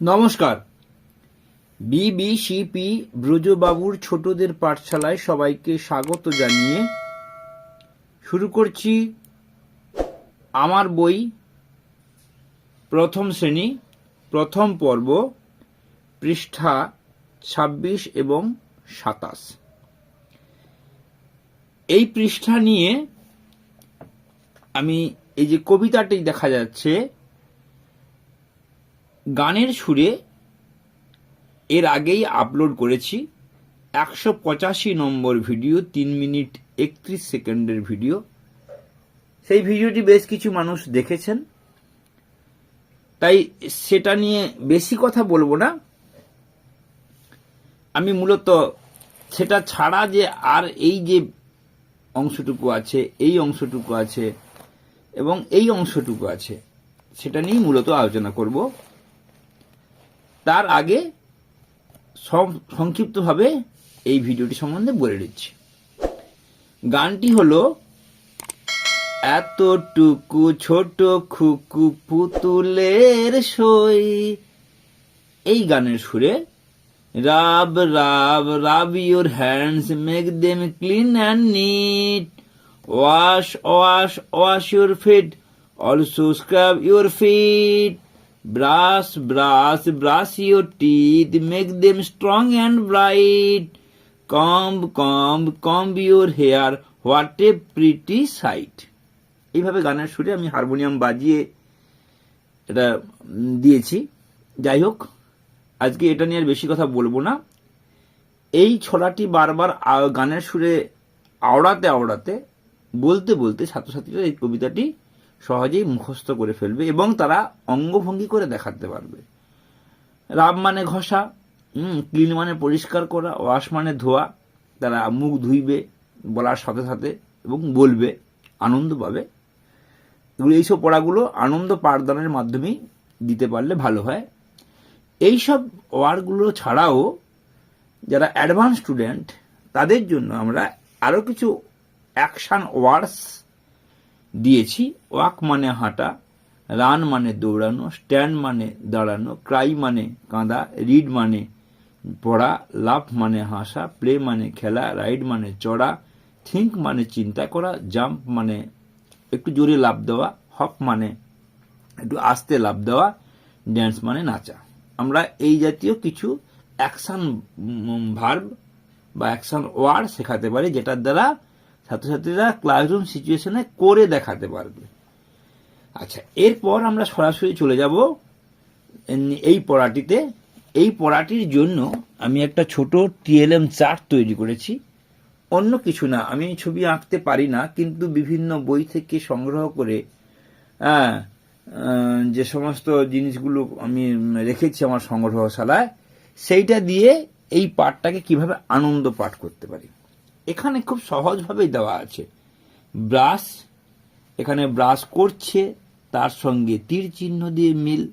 নমস্কার। বিবিসিপি ব্রজবাবুর ছোটদের পাঠশালায় সবাইকে স্বাগত জানিয়ে শুরু করছি আমার বই প্রথম শ্রেণী প্রথম পর্ব, পৃষ্ঠা ২৬ এবং ২৭। এই পৃষ্ঠা নিয়ে আমি এই যে কবিতাটি দেখা যাচ্ছে, গানের সুরে এর আগেই আপলোড করেছি ১৮৫ নম্বর ভিডিও, ৩ মিনিট ৩১ সেকেন্ডের ভিডিও। সেই ভিডিওটি বেশ কিছু মানুষ দেখেছেন, তাই সেটা নিয়ে বেশি কথা বলবো না। আমি মূলত সেটা ছাড়া যে আর এই যে অংশটুকু আছে, এই অংশটুকু আছে এবং এই অংশটুকু আছে, সেটা নিয়েই মূলত আলোচনা করব। তার আগে সংক্ষিপ্তভাবে এই ভিডিওটি সম্বন্ধে বলে দিচ্ছি। গানটি হলো এতটুকু ছোট খুকু পুতুলের সই। এই গানের সুরে rub rub rub your hands, make them clean and neat, wash wash wash your feet, also scrub your feet, brush brush brush your teeth, make them strong and bright, comb your hair, what a pretty sight। এইভাবে গানের সুরে আমি harmonium বাজিয়ে এটা দিয়েছি। যাই হোক, আজকে এটা নিয়ে আর বেশি কথা বলবো না। এই ছড়াটি বারবার গানের সুরে আওড়াতে আওড়াতে বলতে বলতে ছাত্রছাত্রীরা এই কবিতাটি সহজেই মুখস্থ করে ফেলবে এবং তারা অঙ্গভঙ্গি করে দেখাতে পারবে। রাব মানে ঘষা, ক্লিন মানে পরিষ্কার করা, ওয়াশ মানে ধোয়া। তারা মুখ ধুইবে বলার সাথে সাথে এবং বলবে, আনন্দ পাবে। এইসব পড়াগুলো আনন্দ পাঠদানের মাধ্যমেই দিতে পারলে ভালো হয়। এইসব ওয়ার্ডগুলো ছাড়াও যারা অ্যাডভান্স স্টুডেন্ট, তাদের জন্য আমরা আরও কিছু অ্যাকশন ওয়ার্ডস দিয়েছি। ওয়াক মানে হাঁটা, রান মানে দৌড়ানো, স্ট্যান্ড মানে দাঁড়ানো, ক্রাই মানে কাঁদা, রিড মানে পড়া, লাফ মানে হাসা, প্লে মানে খেলা, রাইড মানে চড়া, থিঙ্ক মানে চিন্তা করা, জাম্প মানে একটু জোরে লাফ দেওয়া, হপ মানে একটু আস্তে লাফ দেওয়া, ড্যান্স মানে নাচা। আমরা এই জাতীয় কিছু অ্যাকশন ভার্ব বা অ্যাকশন ওয়ার্ড শেখাতে পারি, যেটার দ্বারা ছাত্রছাত্রীরা ক্লাসরুম সিচুয়েশনে করে দেখাতে পারবে। আচ্ছা, এরপর আমরা সরাসরি চলে যাব এই পড়াটিতে। এই পড়াটির জন্য আমি একটা ছোট টিএলএম চার্ট তৈরি করেছি। অন্য কিছু না, আমি ছবি আঁকতে পারি না, কিন্তু বিভিন্ন বই থেকে সংগ্রহ করে যে সমস্ত জিনিসগুলো আমি রেখেছি আমার সংগ্রহশালায়, সেইটা দিয়ে এই পাঠটাকে কিভাবে আনন্দ পাঠ করতে পারি। এখানে খুব সহজভাবেই দেওয়া আছে। ব্রাশ, এখানে ব্রাশ করছে, তার সঙ্গে তীর চিহ্ন দিয়ে মিল।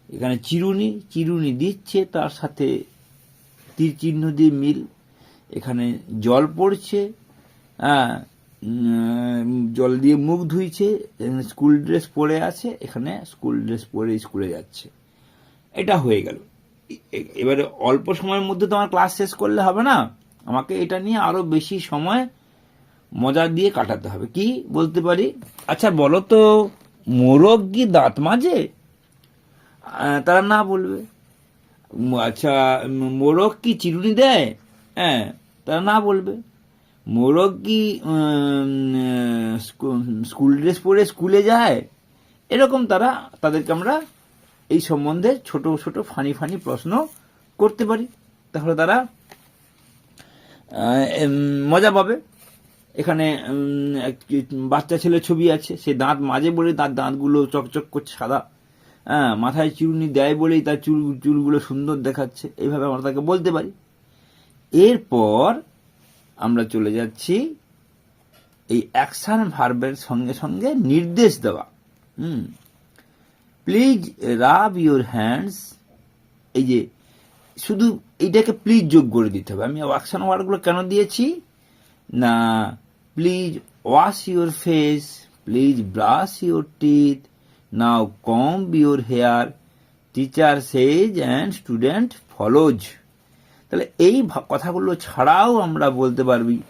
এখানে চিরুনি, চিরুনি দিচ্ছে, তার সাথে তীর চিহ্ন দিয়ে মিল। এখানে জল পড়ছে, জল দিয়ে মুখ ধুইছে, স্কুল ড্রেস পরে আছে, এখানে স্কুল ড্রেস পরে স্কুলে যাচ্ছে। এটা হয়ে গেল। এবারে অল্প সময়ের মধ্যে তো আমার ক্লাস শেষ করলে হবে না, আমাকে এটা নিয়ে আরো বেশি সময় মজা দিয়ে কাটাতে হবে। কি বলতে পারি? আচ্ছা বলো তো, মোরগ কি দাঁত মাজে? তারা না বলবে। আচ্ছা, মোরগ কি চিরুনি দেয়? তারা না বলবে। মোরগ কি স্কুল ড্রেস পরে স্কুলে যায়? এরকম তাদেরকে আমরা এই সম্বন্ধে ছোট ছোট ফানি ফানি প্রশ্ন করতে পারি, তাহলে তারা মজা পাবে। এখানে বাচ্চা ছেলে ছবি আছে, সে দাঁত মাজে বলে তার দাঁতগুলো চকচক করছে সাদা, মাথায় চিরুনি দেয় বলেই তার চুলগুলো সুন্দর দেখাচ্ছে। এইভাবে আমরা তাকে বলতে পারি। এরপর আমরা চলে যাচ্ছি এই অ্যাকশন ভার্বের সঙ্গে সঙ্গে নির্দেশ দেওয়া। প্লিজ রাব ইউর হ্যান্ডস, এই যে শুধু এইটাকে প্লিজ যোগ করে দিতে হবে। আমি অ্যাকশন ওয়ার্ডগুলো কেন দিয়েছি না, please wash your face, please brush your teeth, now comb your hair, teacher says and student follows. তাহলে এই কথাগুলো ছাড়াও আমরা বলতে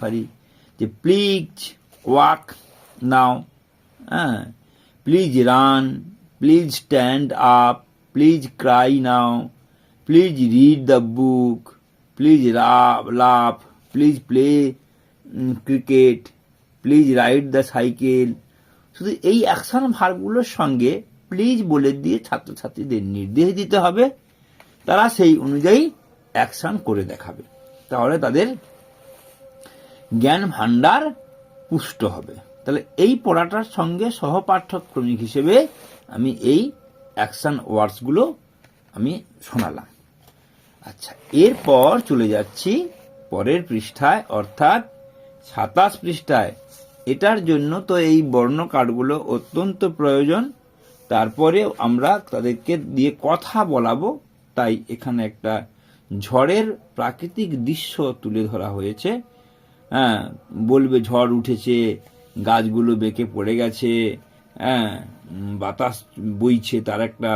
পারি যে প্লিজ ওয়াক নাও, হ্যাঁ, please run, please stand up, please cry now, please read the book, please laugh, please play cricket, please ride the cycle. শুধু এই অ্যাকশন ভার্বগুলোর সঙ্গে প্লিজ বলে দিয়ে ছাত্রছাত্রীদের নির্দেশ দিতে হবে, তারা সেই অনুযায়ী অ্যাকশন করে দেখাবে। তাহলে তাদের জ্ঞান ভান্ডার পুষ্ট হবে। তাহলে এই পড়াটার সঙ্গে সহপাঠ্যক্রমিক হিসেবে আমি এই অ্যাকশন ওয়ার্ডসগুলো আমি শোনালাম। আচ্ছা, এরপর চলে যাচ্ছি পরের পৃষ্ঠায়, অর্থাৎ 27 পৃষ্ঠায়। এটার জন্য তো এই বর্ণ কার্ডগুলো অত্যন্ত প্রয়োজন। তারপরে আমরা তাদেরকে দিয়ে কথা বলাবো, তাই এখানে একটা ঝড়ের প্রাকৃতিক দৃশ্য তুলে ধরা হয়েছে। হ্যাঁ, বলবে ঝড় উঠেছে, গাছগুলো বেঁকে পড়ে গেছে, হ্যাঁ, বাতাস বইছে, তার একটা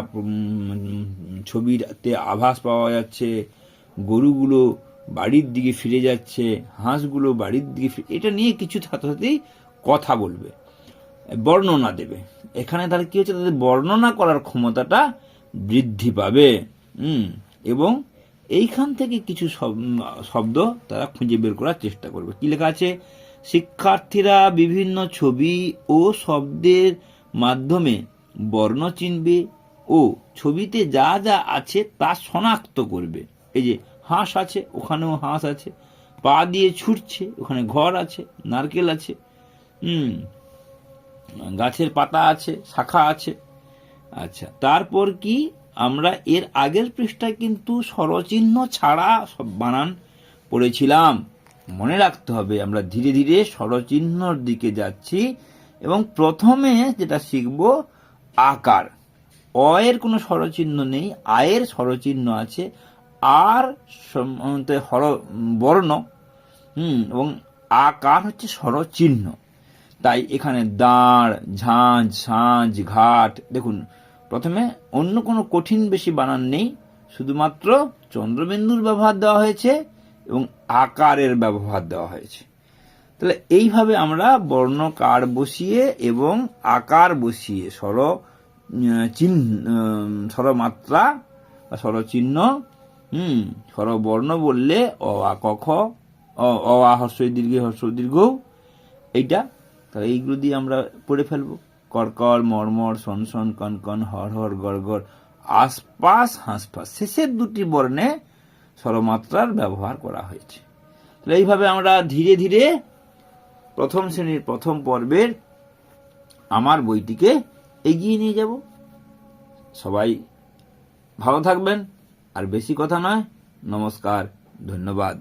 ছবিতে আভাস পাওয়া যাচ্ছে। গরুগুলো বাড়ির দিকে ফিরে যাচ্ছে, হাঁসগুলো বাড়ির দিকে এটা নিয়ে কিছু ছাত্রছাত্রী কথা বলবে, বর্ণনা দেবে। এখানে তাহলে কি হচ্ছে, তাদের বর্ণনা করার ক্ষমতাটা বৃদ্ধি পাবে। এবং এইখান থেকে কিছু শব্দ তারা খুঁজে বের করার চেষ্টা করবে। কি লেখা আছে, শিক্ষার্থীরা বিভিন্ন ছবি ও শব্দের মাধ্যমে বর্ণ চিনবে ও ছবিতে যা যা আছে তা শনাক্ত করবে। এই যে হাঁস আছে, ওখানেও হাঁস আছে, পা দিয়ে ছুটছে, ওখানে ঘর আছে, নারকেল আছে, গাছের পাতা আছে, শাখা আছে। আচ্ছা, তারপর কি, আমরা এর আগের পৃষ্ঠায় কিন্তু স্বরচিহ্ন ছাড়া সব বানান পড়েছিলাম। মনে রাখতে হবে, আমরা ধীরে ধীরে স্বরচিহ্নর দিকে যাচ্ছি এবং প্রথমে যেটা শিখব আকার। অ এর কোনো স্বরচিহ্ন নেই, আয়ের স্বরচিহ্ন আছে, আর বর্ণ, এবং আকার হচ্ছে স্বরচিহ্ন। তাই এখানে দাঁড়, ঝাঁঝ, সাঁঝ, ঘাট। দেখুন, প্রথমে অন্য কোনো কঠিন বেশি বানান নেই, শুধুমাত্র চন্দ্রবিন্দুর ব্যবহার দেওয়া হয়েছে এবং আকারের ব্যবহার দেওয়া হয়েছে। তাহলে এইভাবে আমরা বর্ণকার বসিয়ে এবং আকার বসিয়ে স্বরমাত্রা বা স্বরচিহ্ন, স্বরবর্ণ বললে অ আ ক খ, অ আ হ্রস্ব দীর্ঘ হ্রস্ব দীর্ঘ, এইটা। তাহলে এইগুলো দিয়ে আমরা পড়ে ফেলবো। কর্কর, মর্মর, সনসন, কনকন, হর হর, গড় গড়, আশপাশ, হাঁসফাঁস। শেষের দুটি বর্ণে স্বরমাত্রার ব্যবহার করা হয়েছে। তাহলে এইভাবে আমরা ধীরে ধীরে প্রথম শ্রেণীর প্রথম পর্বের আমার বইটিকে এগিয়ে নিয়ে যাব। সবাই ভালো থাকবেন, আর বেশি কথা নয়। নমস্কার, ধন্যবাদ।